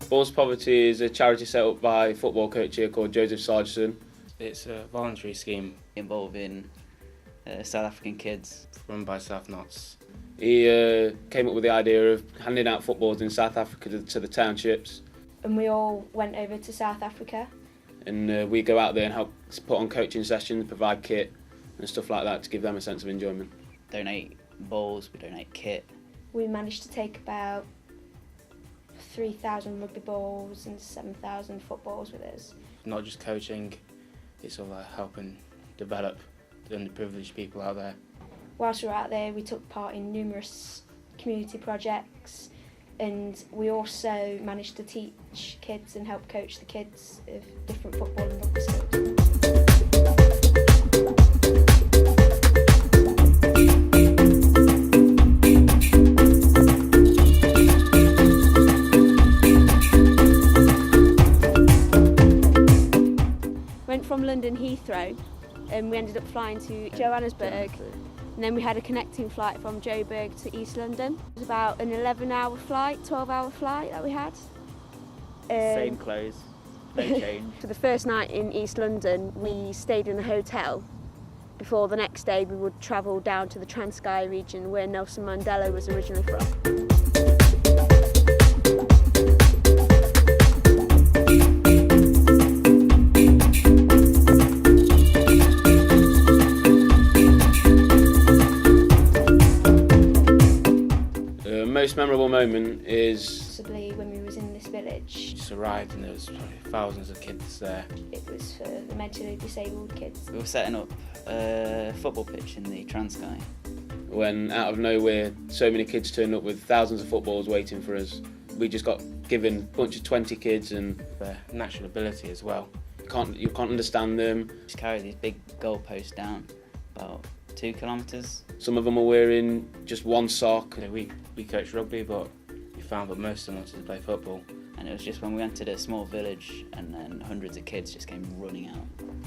Balls Poverty is a charity set up by a football coach here called Joseph Sargison. It's a voluntary scheme involving South African kids. run by South Notts. He came up with the idea of handing out footballs in South Africa to the townships. And we all went over to South Africa. And we go out there and help put on coaching sessions, provide kit and stuff like that to give them a sense of enjoyment. Donate balls, we donate kit. We managed to take about 3,000 rugby balls and 7,000 footballs with us. Not just coaching, it's all like helping develop the underprivileged people out there. Whilst we were out there, we took part in numerous community projects, and we also managed to teach kids and help coach the kids of different football and rugby skills. Went from London Heathrow and we ended up flying to Johannesburg, and then we had a connecting flight from Joburg to East London. It was about an 11-hour flight, 12-hour flight that we had. Same clothes, no change. For the first night in East London, we stayed in a hotel before the next day we would travel down to the Transkei region where Nelson Mandela was originally from. Most memorable moment is Possibly when we was in this village. Just arrived and there was probably thousands of kids there. It was for the mentally disabled kids. We were setting up a football pitch in the Transkei. when out of nowhere so many kids turned up with thousands of footballs waiting for us. We just got given a bunch of 20 kids and Their natural ability as well. you can't understand them. Just carry these big goalposts down about 2 kilometres. Some of them are wearing just one sock. You know, we coach rugby, but we found that most of them wanted to play football. And it was just when we entered a small village and then hundreds of kids just came running out.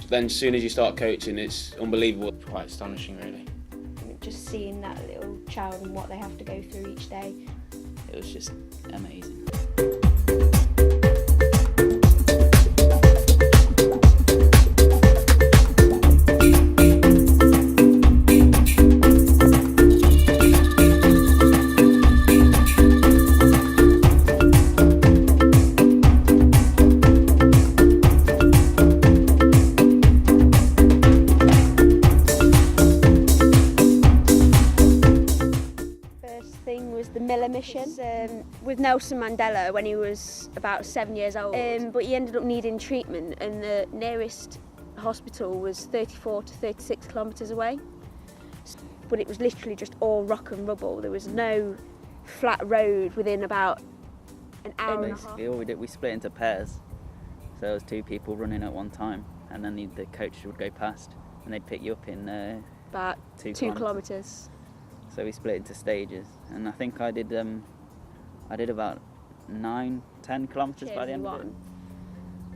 Then as soon as you start coaching, it's unbelievable. Quite astonishing, really. Just seeing that little child and what they have to go through each day. It was just amazing. The Miller mission with Nelson Mandela when he was about 7 years old, but he ended up needing treatment and the nearest hospital was 34 to 36 kilometres away, but it was literally just all rock and rubble. There was no flat road within about an hour and a half. Basically all we did, we split into pairs, so there was 2 people running at one time and then the coach would go past and they'd pick you up in about 2 kilometres. So we split into stages, and I think I did about 9-10 kilometres by the end of it.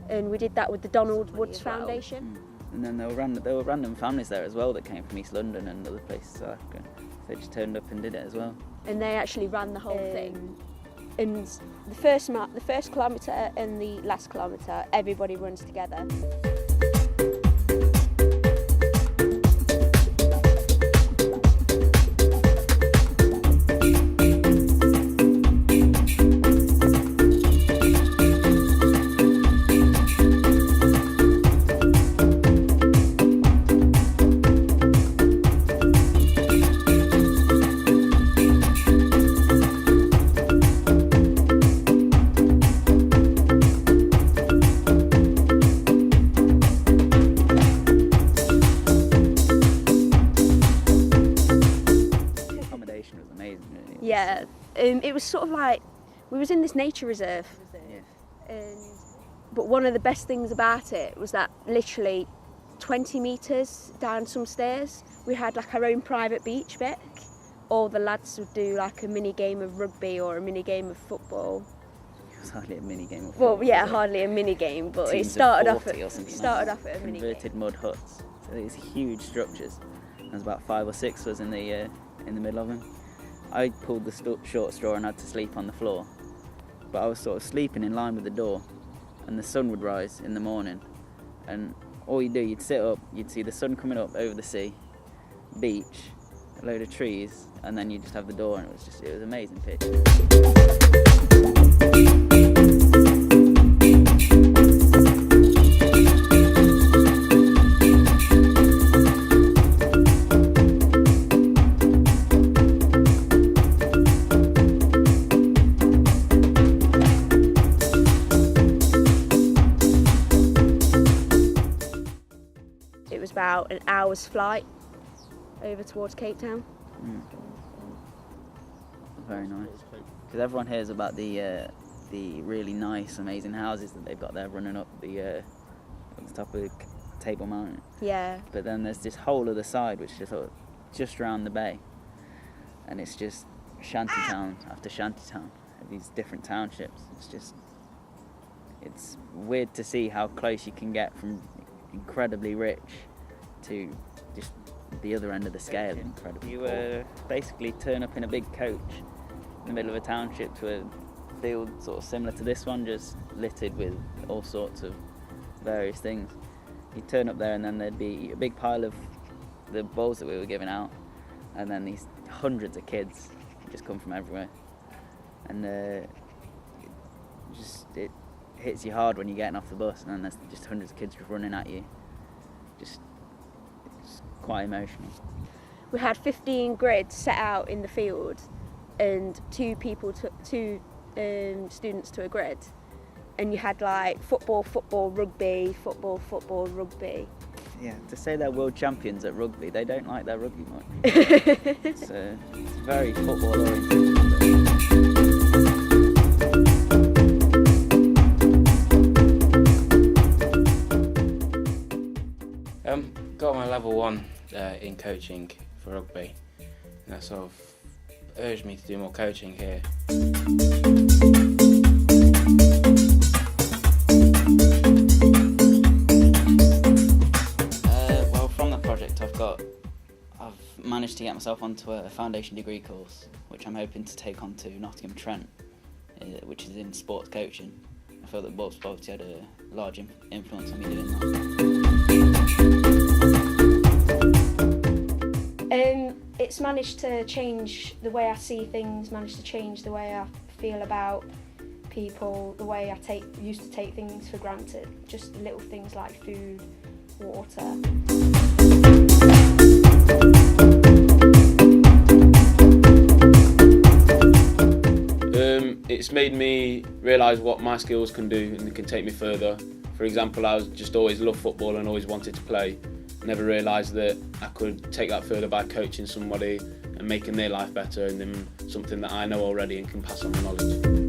And we did that with the Donald Woods Foundation. And then there were random families there as well that came from East London and other places in South Africa. So they just turned up and did it as well. And they actually ran the whole thing. And the first kilometre and the last kilometre, everybody runs together. Yeah, it was sort of like, we was in this nature reserve, but one of the best things about it was that literally 20 metres down some stairs, we had like our own private beach bit. All the lads would do like a mini game of rugby or a mini game of football. was hardly a mini game. Of Well, football, yeah, was it? hardly a mini game, but it Teams of started off 40 or at something like started that. off at a mini Converted game. mud huts. So these huge structures. There's about 5 or 6 was in the middle of them. I pulled the short straw and had to sleep on the floor. But I was sort of sleeping in line with the door, and the sun would rise in the morning. And all you do, you'd sit up, you'd see the sun coming up over the sea, beach, a load of trees, and then you just have the door, and it was amazing pitch. It was about an hour's flight over towards Cape Town. Very nice. Because everyone hears about the really nice, amazing houses that they've got there running up the top of Table Mountain. Yeah. But then there's this whole other side which is sort of just around the bay, and it's just shanty town after shanty town, these different townships. It's weird to see how close you can get from incredibly rich to just the other end of the scale. Incredible. You basically turn up in a big coach in the middle of a township to a field sort of similar to this one, just littered with all sorts of various things. You turn up there and then there'd be a big pile of the balls that we were giving out, and then these hundreds of kids just come from everywhere, and it hits you hard when you're getting off the bus, and then there's just hundreds of kids just running at you. It's quite emotional. We had 15 grids set out in the field, and two students to a grid, and you had like football, rugby, football, rugby. Yeah, to say they're world champions at rugby, they don't like their rugby much. It's very football oriented. Got my level 1 in coaching for rugby, and that sort of urged me to do more coaching here. Well, from the project I've managed to get myself onto a foundation degree course, which I'm hoping to take on to Nottingham Trent, which is in sports coaching. I feel that Sports Poverty had a large influence on me doing that. It's managed to change the way I see things, managed to change the way I feel about people, the way I used to take things for granted, just little things like food, water. It's made me realise what my skills can do and it can take me further. For example, I was just always loved football and always wanted to play. Never realised that I could take that further by coaching somebody and making their life better, and then something that I know already and can pass on the knowledge.